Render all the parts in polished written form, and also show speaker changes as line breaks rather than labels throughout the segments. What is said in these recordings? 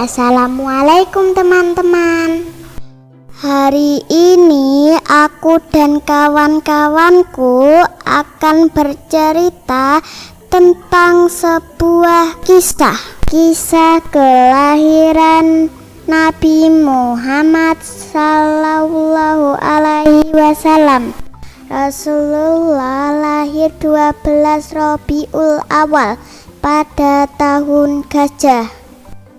Assalamualaikum teman-teman. Hari ini aku dan kawan-kawanku akan bercerita tentang sebuah kisah kelahiran Nabi Muhammad sallallahu alaihi wasallam. Rasulullah lahir 12 Rabiul Awal pada tahun gajah.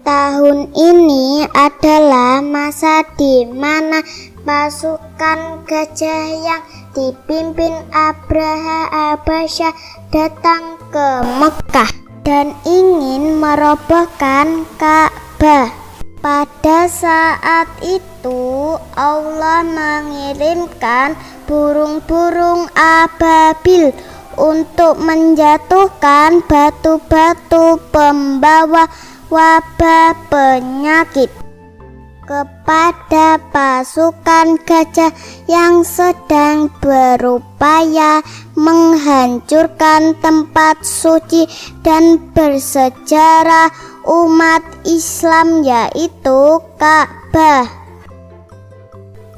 Tahun ini adalah masa di mana pasukan gajah yang dipimpin Abraha Abasyah datang ke Mekah dan ingin merobohkan Ka'bah. Pada saat itu Allah mengirimkan burung-burung ababil untuk menjatuhkan batu-batu pembawa wabah penyakit kepada pasukan gajah yang sedang berupaya menghancurkan tempat suci dan bersejarah umat Islam, yaitu Ka'bah.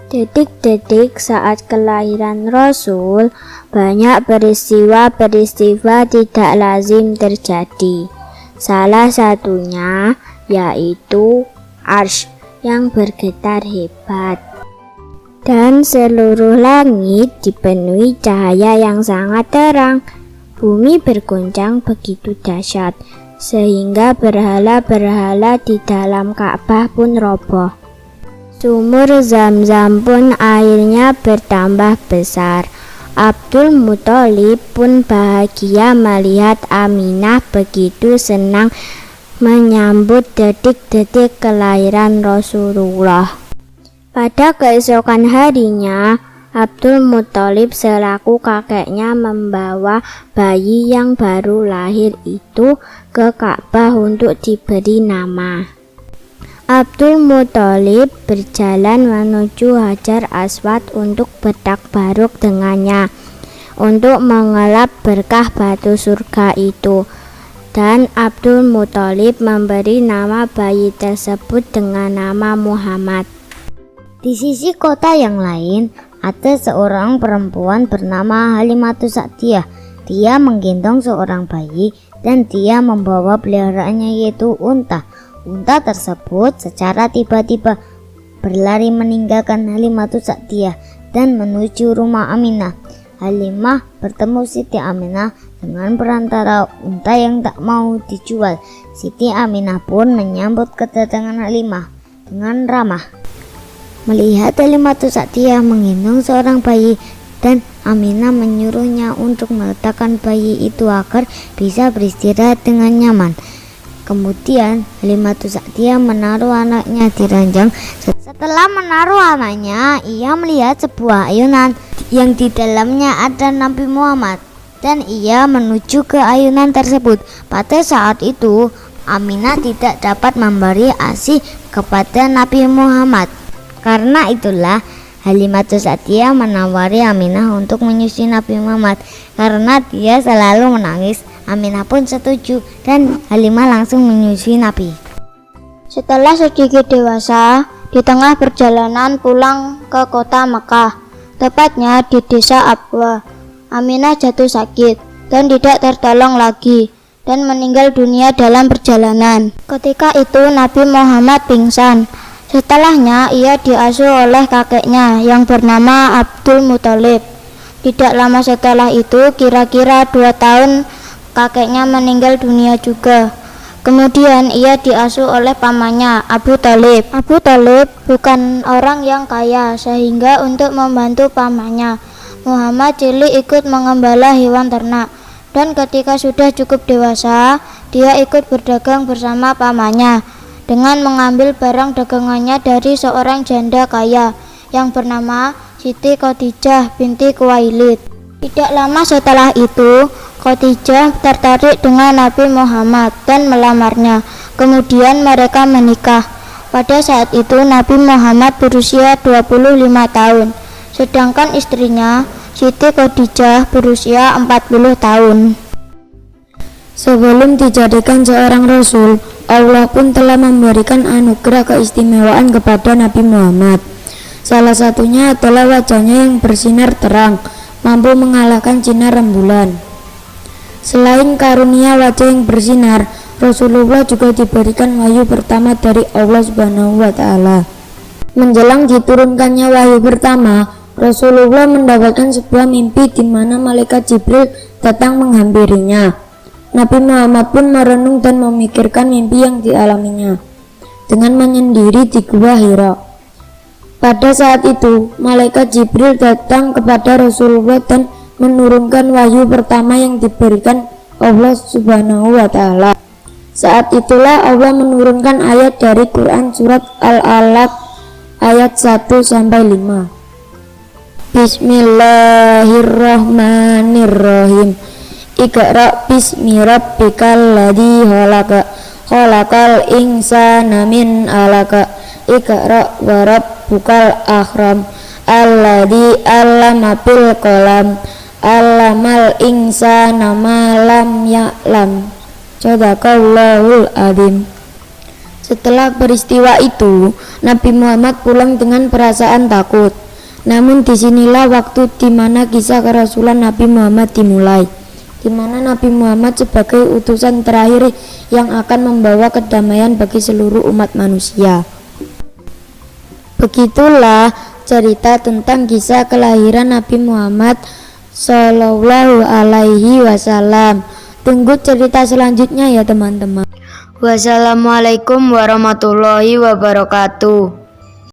Detik-detik saat kelahiran Rasul, banyak peristiwa-peristiwa tidak lazim terjadi. Salah satunya yaitu Arsy yang bergetar hebat dan seluruh langit dipenuhi cahaya yang sangat terang. Bumi bergoncang begitu dahsyat sehingga berhala-berhala di dalam Ka'bah pun roboh. Sumur Zam-Zam pun airnya bertambah besar. Abdul Muthalib pun bahagia melihat Aminah begitu senang menyambut detik-detik kelahiran Rasulullah. Pada keesokan harinya, Abdul Muthalib selaku kakeknya membawa bayi yang baru lahir itu ke Ka'bah untuk diberi nama. Abdul Muthalib berjalan menuju Hajar Aswad untuk bertakbaruk dengannya, untuk mengelap berkah batu surga itu. Dan Abdul Muthalib memberi nama bayi tersebut dengan nama Muhammad.
Di sisi kota yang lain, ada seorang perempuan bernama Halimatus Sa'diyah. Dia menggendong seorang bayi dan dia membawa peliharaannya, yaitu unta. Unta tersebut secara tiba-tiba berlari meninggalkan Halimatus Sa'diyah dan menuju rumah Aminah. Halimah bertemu Siti Aminah dengan perantara unta yang tak mau dijual. Siti Aminah pun menyambut kedatangan Halimah dengan ramah. Melihat Halimatus Sa'diyah menggendong seorang bayi dan Aminah menyuruhnya untuk meletakkan bayi itu agar bisa beristirahat dengan nyaman. Kemudian Halimatus Sa'diyah menaruh anaknya di ranjang. Setelah menaruh anaknya, ia melihat sebuah ayunan yang di dalamnya ada Nabi Muhammad dan ia menuju ke ayunan tersebut. Pada saat itu Aminah tidak dapat memberi ASI kepada Nabi Muhammad. Karena itulah Halimatus Sa'diyah menawari Aminah untuk menyusui Nabi Muhammad. Karena dia selalu menangis, Aminah pun setuju dan Halimah langsung menyusui Nabi.
Setelah sedikit dewasa, di tengah perjalanan pulang ke kota Mekah, tepatnya di desa Abwa, Aminah jatuh sakit dan tidak tertolong lagi dan meninggal dunia dalam perjalanan. Ketika itu Nabi Muhammad pingsan. Setelahnya ia diasuh oleh kakeknya yang bernama Abdul Muthalib. Tidak lama setelah itu, kira-kira 2 tahun, kakeknya meninggal dunia juga. Kemudian ia diasuh oleh pamannya Abu Thalib. Abu Thalib bukan orang yang kaya, sehingga untuk membantu pamannya, Muhammad cilik ikut mengembala hewan ternak. Dan ketika sudah cukup dewasa, dia ikut berdagang bersama pamannya dengan mengambil barang dagangannya dari seorang janda kaya yang bernama Siti Khadijah binti Khuwailid. Tidak lama setelah itu, Khadijah tertarik dengan Nabi Muhammad dan melamarnya. Kemudian mereka menikah. Pada saat itu Nabi Muhammad berusia 25 tahun, sedangkan istrinya Siti Khadijah berusia 40 tahun.
Sebelum dijadikan seorang rasul, Allah pun telah memberikan anugerah keistimewaan kepada Nabi Muhammad. Salah satunya adalah wajahnya yang bersinar terang, mampu mengalahkan sinar rembulan. Selain karunia wajah yang bersinar, Rasulullah juga diberikan wahyu pertama dari Allah Subhanahu wa Ta'ala. Menjelang diturunkannya wahyu pertama, Rasulullah mendapatkan sebuah mimpi di mana malaikat Jibril datang menghampirinya. Nabi Muhammad pun merenung dan memikirkan mimpi yang dialaminya dengan menyendiri di Gua Hira. Pada saat itu, malaikat Jibril datang kepada Rasulullah dan menurunkan wahyu pertama yang diberikan Allah Subhanahu wa Ta'ala. Saat itulah Allah menurunkan ayat dari Quran surat Al-Alaq ayat 1-5. Bismillahirrahmanirrahim. Iqra bismi rabbikal ladzi khalaq, khalaqal insana min 'alaq. Iqra wa rabbukal akram, alladzi 'allama bil qalam, 'allamal insana ma lam ya'lam. Shadaqallahul adzim. Setelah peristiwa itu, Nabi Muhammad pulang dengan perasaan takut. Namun disinilah waktu di mana kisah kerasulan Nabi Muhammad dimulai, di mana Nabi Muhammad sebagai utusan terakhir yang akan membawa kedamaian bagi seluruh umat manusia. Begitulah cerita tentang kisah kelahiran Nabi Muhammad Sallallahu Alaihi Wasallam. Tunggu cerita selanjutnya ya teman-teman. Wassalamualaikum warahmatullahi wabarakatuh.